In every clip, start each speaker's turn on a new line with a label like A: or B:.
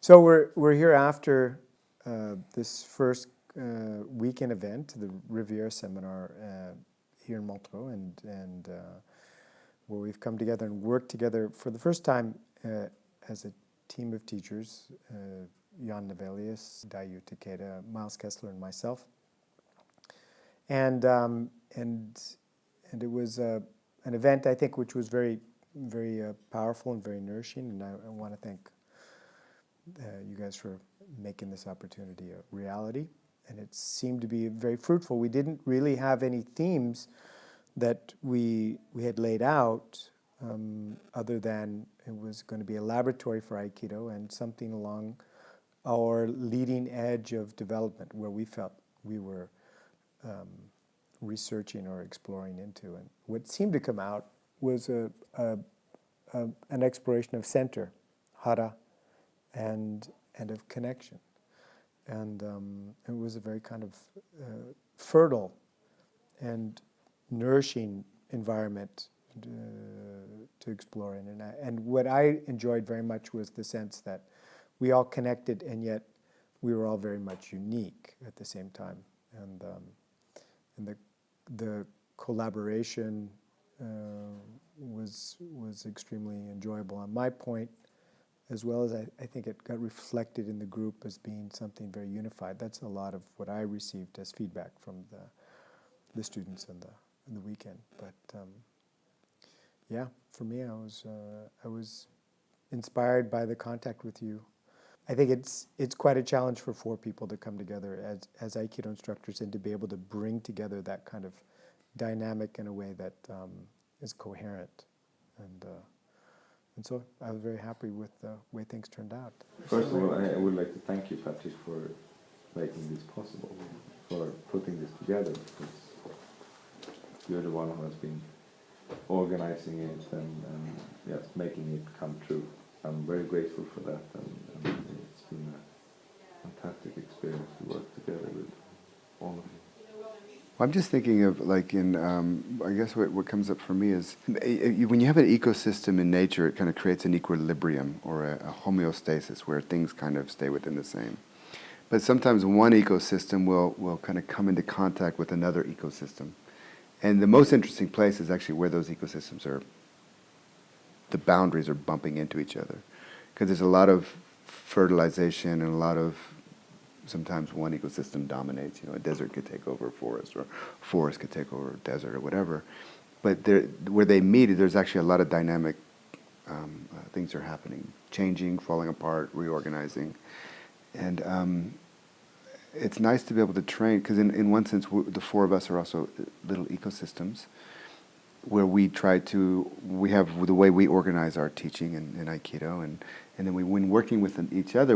A: So we're here after this first weekend event, the Riviera seminar here in Montreux, and where we've come together and worked together for the first time as a team of teachers, J.Nevelius, Daiyu, Takeda, M.Kessler, and myself. And it was an event, I think, which was very powerful and very nourishing, and I want to thank you guys for making this opportunity a reality. And it seemed to be very fruitful. We didn't really have any themes that we had laid out other than it was going to be a laboratory for Aikido and something along our leading edge of development where we felt we were researching or exploring into. And what seemed to come out was an exploration of center, hara, and of connection. And it was a very kind of fertile and nourishing environment to explore in. And what I enjoyed very much was the sense that we all connected, and yet we were all very much unique at the same time. And the collaboration was extremely enjoyable on my point, as well as I think it got reflected in the group as being something very unified. That's a lot of what I received as feedback from the students in the weekend. But yeah, for me, I was inspired by the contact with you. I think it's quite a challenge for four people to come together as Aikido instructors and to be able to bring together that kind of dynamic in a way that is coherent. And so I was very happy with the way things turned out.
B: First of all, I would like to thank you, Patrick, for making this possible, for putting this together, because you're the one who has been organizing it and yes, making it come true. I'm very grateful for that, and it's been a fantastic experience to work together with all of you.
C: I'm just thinking of, like, I guess what comes up for me is when you have an ecosystem in nature, it kind of creates an equilibrium or a homeostasis where things kind of stay within the same. But sometimes one ecosystem will kind of come into contact with another ecosystem. And the most interesting place is actually where those ecosystems the boundaries are bumping into each other. Because there's a lot of fertilization and a lot of, sometimes one ecosystem dominates. A desert could take over a forest, or a forest could take over a desert, or whatever. But where they meet, there's actually a lot of dynamic things are happening, changing, falling apart, reorganizing. And it's nice to be able to train, because in one sense, the four of us are also little ecosystems, where we have the way we organize our teaching in Aikido, and then when working with each other,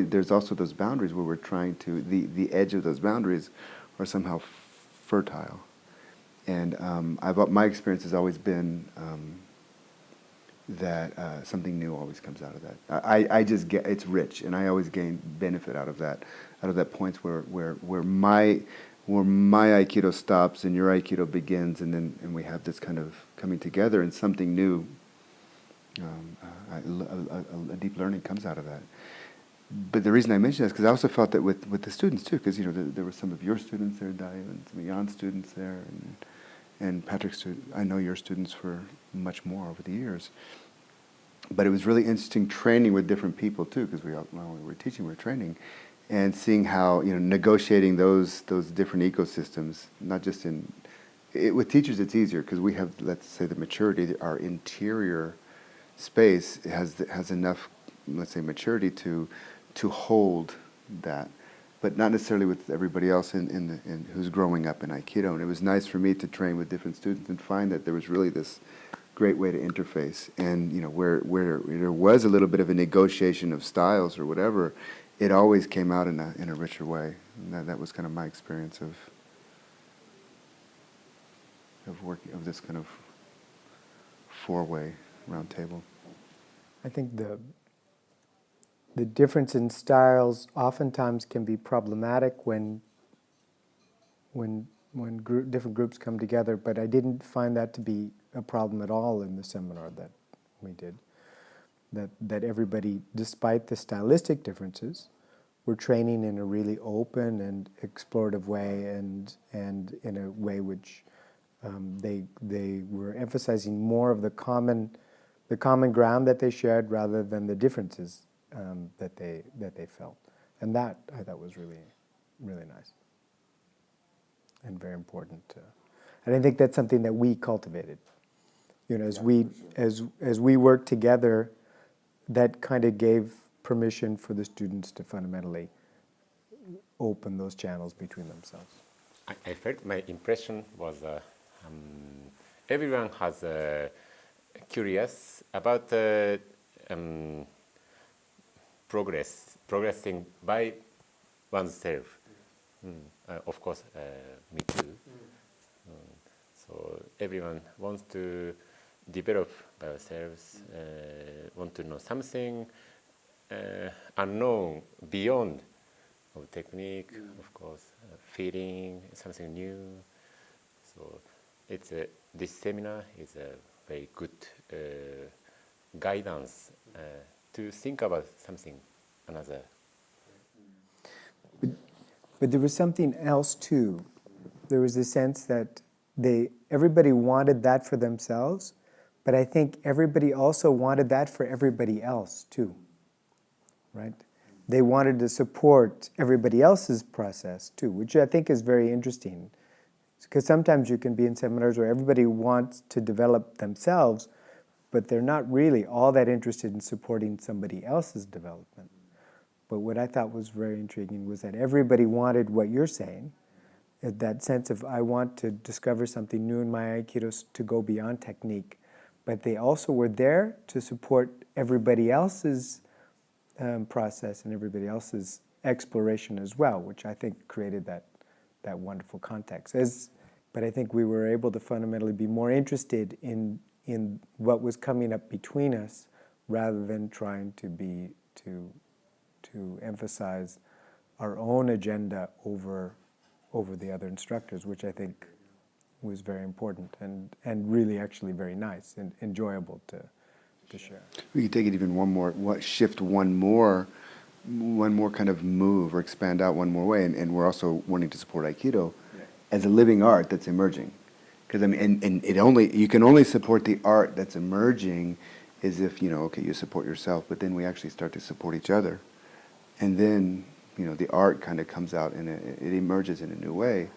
C: there's also those boundaries where we're trying to, the edge of those boundaries are somehow fertile. And my experience has always been that something new always comes out of that. I just get, it's rich, and I always gain benefit out of that point where my Aikido stops and your Aikido begins, and we have this kind of coming together, and something new, a deep learning comes out of that. But the reason I mention this is because I also felt that with the students too, because there were some of your students there, Daiyu, and some of Jan's students there, and Patrick's students. I know your students for much more over the years. But it was really interesting training with different people too, because not only were teaching, we were training. And seeing how, negotiating those different ecosystems, not just with teachers it's easier because we have, let's say, the maturity, our interior space has enough, let's say, maturity to hold that, but not necessarily with everybody else in who's growing up in Aikido. And it was nice for me to train with different students and find that there was really this great way to interface. And where there was a little bit of a negotiation of styles or whatever, it always came out in a richer way. And that was kind of my experience of working, of this kind of four-way round table.
A: I think the difference in styles oftentimes can be problematic when different groups come together, but I didn't find that to be a problem at all in the seminar that we did. that everybody, despite the stylistic differences, were training in a really open and explorative way, and in a way which they were emphasizing more of the common ground that they shared rather than the differences that they felt, and that I thought was really nice and very important. And I think that's something that we cultivated. You know, as we worked together, that kind of gave permission for the students to fundamentally open those channels between themselves.
D: I felt my impression was everyone has curious about progressing by oneself. Of course, me too. So everyone wants to develop by ourselves, want to know something unknown beyond of technique, of course, feeling something new. So it's this seminar is a very good guidance to think about something another.
A: But there was something else too. There was the sense that everybody wanted that for themselves, but I think everybody also wanted that for everybody else too, right? They wanted to support everybody else's process too, which I think is very interesting. Because sometimes you can be in seminars where everybody wants to develop themselves, but they're not really all that interested in supporting somebody else's development. But what I thought was very intriguing was that everybody wanted what you're saying, that sense of I want to discover something new in my Aikido to go beyond technique, but they also were there to support everybody else's process and everybody else's exploration as well, which I think created that wonderful context. But I think we were able to fundamentally be more interested in what was coming up between us rather than trying to emphasize our own agenda over the other instructors, which I think was very important and really actually very nice and enjoyable to share.
C: We could take it even shift one more kind of move or expand out one more way, and we're also wanting to support Aikido as a living art that's emerging. Because I mean, and you can only support the art that's emerging is if you support yourself, but then we actually start to support each other, and then the art kind of comes out and it emerges in a new way,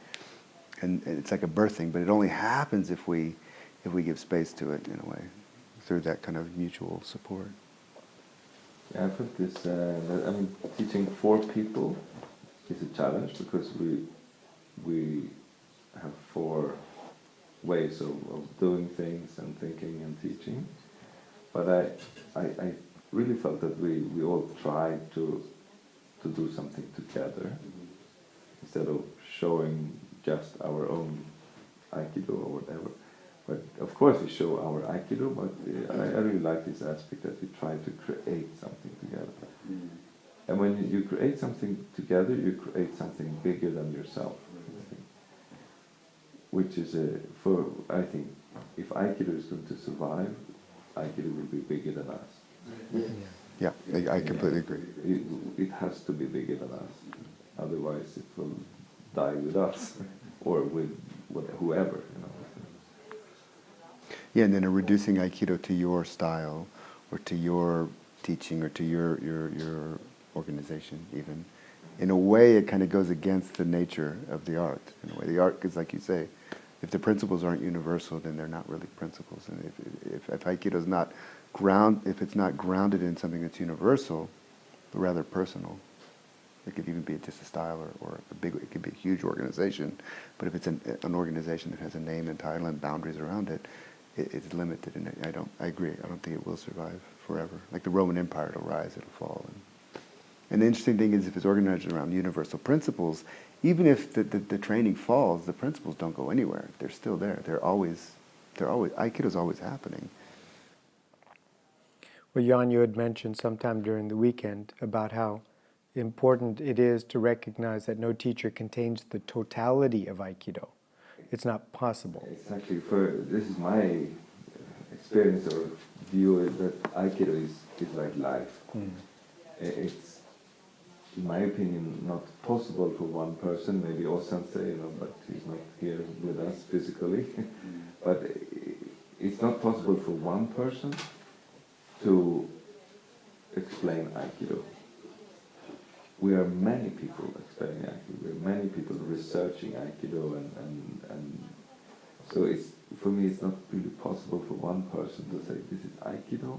C: and it's like a birthing, but it only happens if we give space to it in a way, through that kind of mutual support.
B: Yeah, I think this. Teaching 4 people is a challenge because we have 4 ways of doing things and thinking and teaching. But I really felt that we all tried to do something together instead of showing just our own Aikido or whatever. But of course we show our Aikido, but I really like this aspect that we try to create something together. And when you create something together, you create something bigger than yourself. Which is I think, if Aikido is going to survive, Aikido will be bigger than us.
C: Yeah, I completely agree.
B: It has to be bigger than us. Otherwise it will die with us or with whoever.
C: Yeah, and then reducing Aikido to your style, or to your teaching, or to your organization even. In a way, it kind of goes against the nature of the art. In a way, the art is like you say, if the principles aren't universal, then they're not really principles. And if Aikido is not if it's not grounded in something that's universal, but rather personal, it could even be just a style or it could be a huge organization. But if it's an organization that has a name and title and boundaries around it, it's limited. And I agree. I don't think it will survive forever. Like the Roman Empire, it'll rise, it'll fall. And the interesting thing is, if it's organized around universal principles, even if the training falls, the principles don't go anywhere. They're still there. Aikido's always happening.
A: Well, Jan, you had mentioned sometime during the weekend about how important it is to recognize that no teacher contains the totality of Aikido. It's not possible.
B: Exactly. This is my experience or view, that Aikido is is like life. It's, in my opinion, not possible for one person, maybe Sensei, but he's not here with us physically. But it's not possible for one person to explain Aikido. We are many people explaining Aikido. We are many people researching Aikido, and so it's, for me, it's not really possible for one person to say this is Aikido.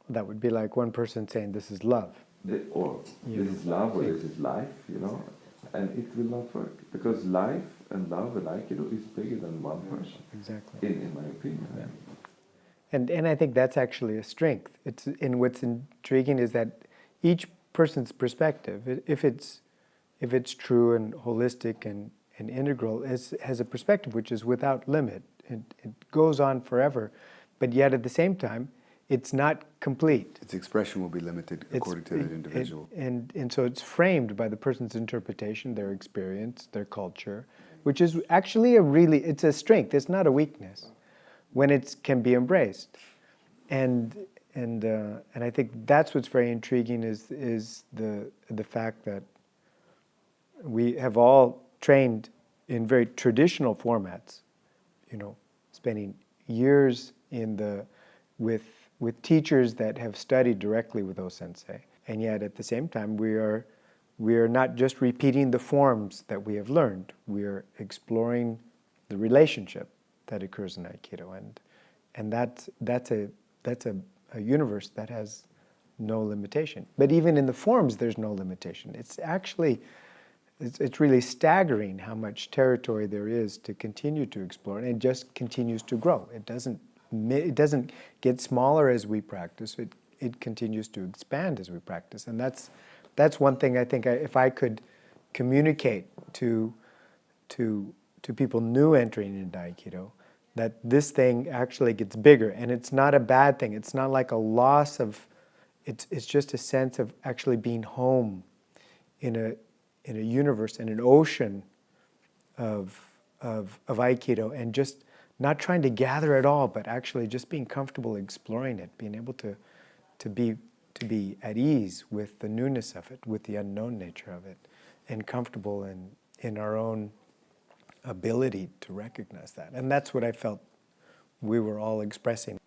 A: That would be like one person saying this is love.
B: Or this is love, or this is life, and it will not work, because life and love and Aikido is bigger than one person.
A: Exactly.
B: In my opinion.
A: Yeah. And I think that's actually a strength. And what's intriguing is that each person's perspective, if it's true and holistic and integral, has a perspective which is without limit. It goes on forever, but yet at the same time, it's not complete.
C: Its expression will be limited according to that individual.
A: And so it's framed by the person's interpretation, their experience, their culture, which is actually it's a strength. It's not a weakness when it can be embraced. And I think that's what's very intriguing is the fact that we have all trained in very traditional formats, spending years with teachers that have studied directly with Sensei. And yet at the same time, we are not just repeating the forms that we have learned. We are exploring the relationship that occurs in Aikido. And that's a universe that has no limitation. But even in the forms, there's no limitation. It's really staggering how much territory there is to continue to explore, and it just continues to grow. It doesn't get smaller as we practice. It continues to expand as we practice, and that's one thing I think if I could communicate to people new entering into Aikido, that this thing actually gets bigger, and it's not a bad thing. It's not like a loss of. It's just a sense of actually being home in a universe, in an ocean of Aikido, and just not trying to gather it all, but actually just being comfortable exploring it, being able to be at ease with the newness of it, with the unknown nature of it, and comfortable in our own ability to recognize that. And that's what I felt we were all expressing.